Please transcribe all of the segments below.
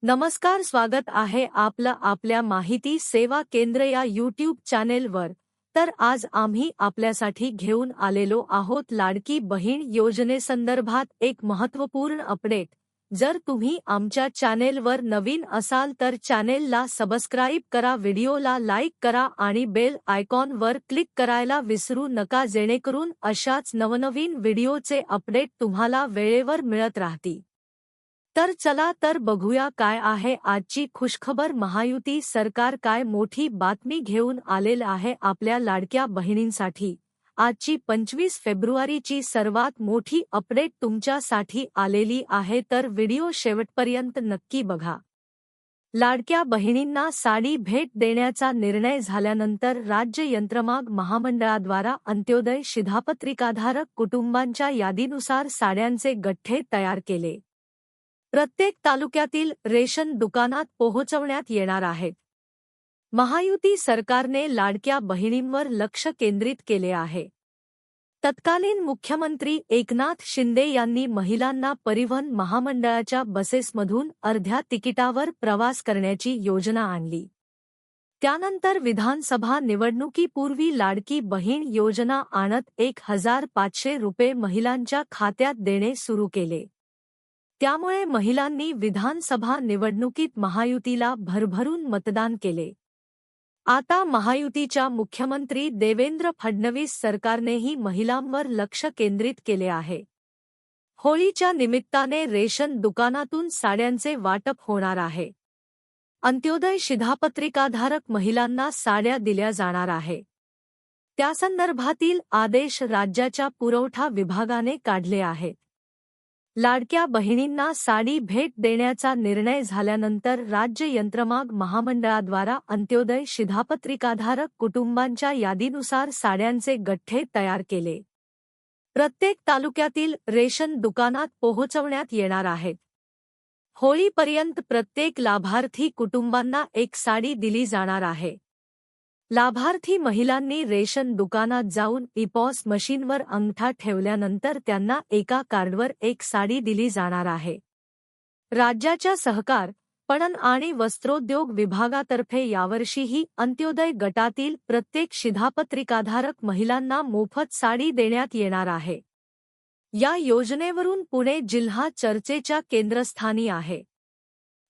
नमस्कार, स्वागत आहे आपलं आपल्या माहिती सेवा केंद्र या यूट्यूब चॅनेलवर। तर आज आम्ही आपल्यासाठी घेऊन आलेलो आहोत लाडकी बहीण योजनेसंदर्भात एक महत्त्वपूर्ण अपडेट। जर तुम्ही आमच्या चॅनेलवर नवीन असाल तर चॅनेलला सबस्क्राईब करा, व्हिडिओला लाईक करा आणि बेल आयकॉनवर क्लिक करायला विसरू नका, जेणेकरून अशाच नवनवीन व्हिडिओचे अपडेट तुम्हाला वेळेवर मिळत राहतील। तर चला तर बघूया काय आहे आजची खुशखबर। महायुती सरकार काय मोठी बातमी घेऊन आलेलं आहे आपल्या लाडक्या बहिणींसाठी। आजची 25 फेब्रुवारीची सर्वात मोठी अपडेट तुमच्यासाठी आलेली आहे, तर व्हिडिओ शेवटपर्यंत नक्की बघा। लाडक्या बहिणींना साडी भेट देण्याचा निर्णय झाल्यानंतर राज्य यंत्रमाग महामंडळाद्वारा अंत्योदय शिधापत्रिकाधारक कुटुंबांच्या यादीनुसार साड्यांचे गठ्ठे तयार केले। प्रत्येक तालुक्यातील रेशन दुकानात पोहोचवण्यात येणार आहेत। महायुती सरकारने लाडक्या बहिणींवर लक्ष केंद्रित केले आहे। तत्कालीन मुख्यमंत्री एकनाथ शिंदे यांनी महिलांना परिवहन महामंडळाच्या बसेसमधून अर्ध्या तिकिटावर प्रवास करण्याची योजना आणली। त्यानंतर विधानसभा निवडणुकीपूर्वी लाडकी बहीण योजना आणत 1500 रुपये महिलांच्या खात्यात देणे सुरू केले। त्यामुळे महिलांनी विधानसभा निवडणुकीत महायुतीला भरभरून मतदान केले। आता महायुतीच्या मुख्यमंत्री देवेंद्र फडणवीस सरकारनेही महिलांवर लक्ष केंद्रित केले आहे। होळीच्या निमित्ताने रेशन दुकानातून साड्यांचे वाटप होणार आहे। अंत्योदय शिधापत्रिकाधारक महिलांना साड्या दिल्या जाणार आहे। त्यासंदर्भातील आदेश राज्याच्या पुरवठा विभागाने काढले आहेत। लाडक्या बहिणींना साडी भेट देण्याचा निर्णय झाल्यानंतर राज्य यंत्रमाग महामंडळाद्वारा अंत्योदय शिधापत्रिकाधारक कुटुंबांच्या यादीनुसार साड्यांचे गठ्ठे तयार केले। प्रत्येक तालुक्यातील रेशन दुकानात पोहोचवण्यात येणार आहेत। होळीपर्यंत प्रत्येक लाभार्थी कुटुंबांना एक साडी दिली जाणार आहे। लाभार्थी महिलांनी रेशन दुकानात जाऊन इपॉस मशीनवर अंगठा ठेवल्यानंतर त्यांना एका कार्डवर एक साडी दिली जाणार आहे। राज्याच्या सहकार, पणन आणि वस्त्रोद्योग विभागातर्फे यावर्षीही अंत्योदय गटातील प्रत्येक शिधापत्रिकाधारक महिलांना मोफत साडी देण्यात येणार आहे। या योजनेवरून पुणे जिल्हा चर्चेच्या केंद्रस्थानी आहे,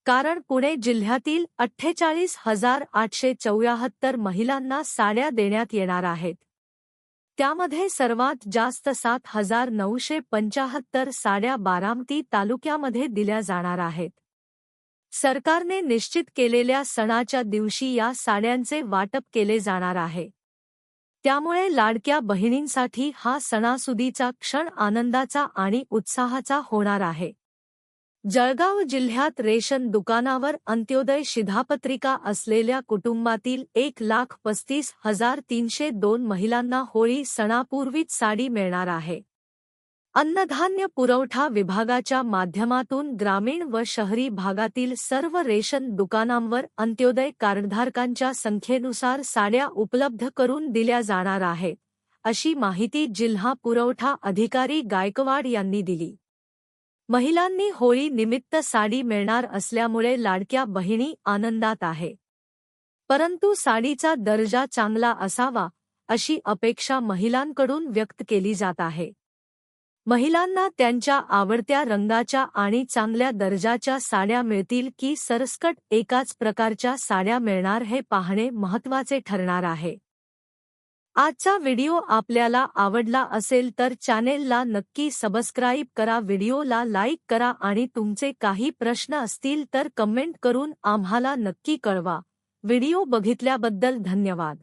कारण पुणे जिल्ह्यातील 48,874 महिलांना साड्या देण्यात येणार आहेत। त्यामध्ये सर्वात जास्त 7,975 साड्या बारामती तालुक्यामध्ये दिल्या जाणार आहेत। सरकारने निश्चित केलेल्या सणाच्या दिवशी या साड्यांचे वाटप केले जाणार आहे। त्यामुळे लाडक्या बहिणींसाठी हा सणासुदीचा क्षण आनंदाचा आणि उत्साहाचा होणार आहे। जळगाव जिल्ह्यात रेशन दुकानावर अंत्योदय शिधापत्रिका असलेल्या कुटुंबातील 1,35,302 महिलांना होळी सणापूर्वीच साडी मिळणार आहे। अन्नधान्य पुरवठा विभागाच्या माध्यमातून ग्रामीण व शहरी भागातील सर्व रेशन दुकानांवर अंत्योदय कार्डधारकांच्या संख्येनुसार साड्या उपलब्ध करून दिल्या जाणार आहेत, अशी माहिती जिल्हा पुरवठा अधिकारी गायकवाड यांनी दिली। महिलांनी होळी निमित्त साडी मिळणार असल्यामुळे लाडक्या बहिणी आनंदात आहे। परंतु साडीचा दर्जा चांगला असावा, अशी अपेक्षा महिलांकडून व्यक्त केली जात आहे। महिलांना त्यांच्या आवडत्या रंगाच्या आणि चांगल्या दर्जाच्या साड्या मिळतील की सरसकट एकाच प्रकारच्या साड्या मिळणार हे पाहणे महत्त्वाचे ठरणार आहे। आजचा व्हिडिओ आपल्याला आवडला असेल तर चॅनेलला नक्की सबस्क्राईब करा, व्हिडिओला लाईक करा आणि तुमचे काही प्रश्न असतील तर कमेंट करून आम्हाला नक्की कळवा। व्हिडिओ बघितल्याबद्दल धन्यवाद।